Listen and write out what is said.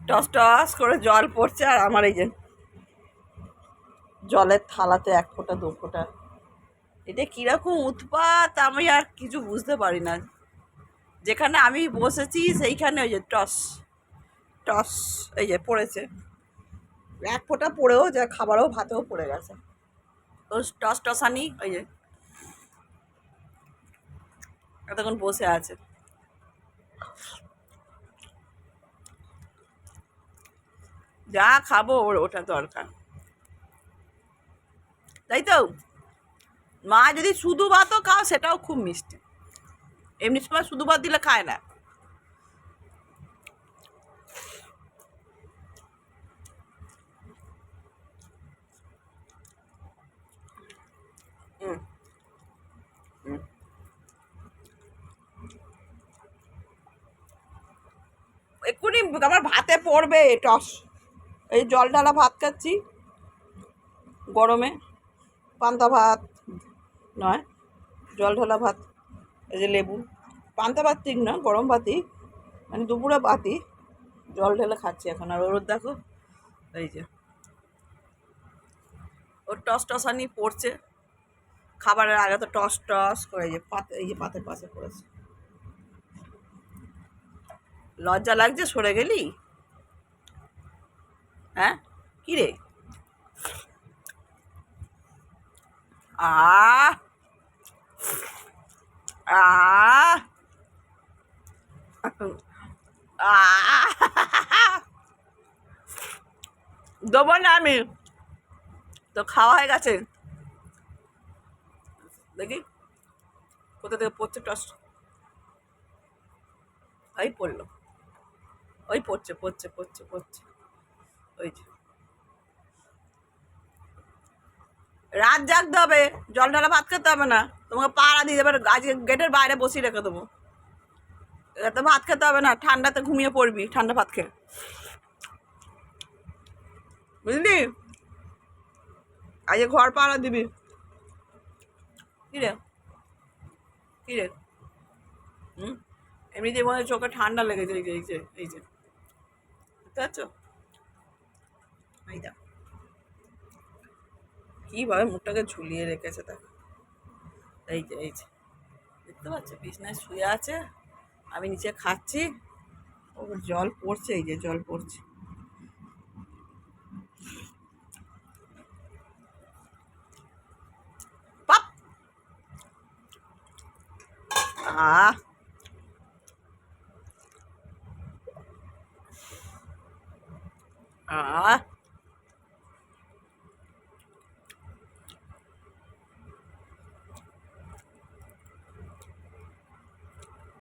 Toss toss করে জল পড়ছে, আর আমার এই যে জলের থালাতে 1 ফোঁটা 2 ফোঁটা। এটা কিরকম উৎপাত আমি আর কিছু বুঝতে পারি না। যেখানে আমি বসেছি সেইখানে ওই যে টস টস এই যে পড়েছে, 1 ফোঁটা পড়েও যা, খাবারও ভাতেও পড়ে গেছে। তো টস টসানি ওই যে এতক্ষণ বসে আছে। যা খাবো ওর ওটা দরকার, তাই তো। মা যদি শুধু ভাতও খাও সেটাও খুব মিষ্টি, এমনি সময় শুধু ভাত দিলে খায় না। হুম হুম। এক্ষুনি আমার ভাতে পড়বে টস। এই জল ঢালা ভাত খাচ্ছি গরমে, পান্তা ভাত নয়, জল ঢালা ভাত। এই যে লেবু, পান্তা ভাত ঠিক না, গরম ভাতই, মানে দুপুরে ভাতই, জল ঢেলে খাচ্ছি এখন। আর ওর দেখো এই যে ওর টস টসানি পড়ছে খাবারের আগে, তো টস টস করে এই যে পাতে, এই যে পাতের পাশে পড়েছে। লজ্জা লাগছে, সরে গেলি? হ্যাঁ, কি রে? আহ আহ আহ দেবো না আমি, তো খাওয়া হয়ে গেছে। দেখি কোথা থেকে পড়ছে টস। এই পড়লো, ওই পড়ছে পড়ছে পড়ছে পড়ছে, ওই যে রাত জাগতে হবে, জল ঢালা ভাত খেতে হবে না, তোমাকে পাড়া দিয়ে দেবে, আজকে গেটের বাইরে বসিয়ে রেখে দেবো। এত ভাত খেতে হবে না, ঠান্ডাতে ঘুমিয়ে পড়বি ঠান্ডা ভাত খেয়ে, বুঝলি? আজকে ঘর পাড়া দিবি। কিরে কিরে? হুম, এমনিতে মনে হয় চোখে ঠান্ডা লেগেছে, এই যে এই যে এই যে, বুঝতে পারছো? এই দেখ কীভাবে মুখটাকে ঝুলিয়ে রেখেছে, দেখ এই যে এই যে, দেখতে পাচ্ছ? বিছনায় শুয়ে আছে, আমি নিচে খাচ্ছি, ও জল পড়ছে, এই যে জল পড়ছে। পাপ আহ আহ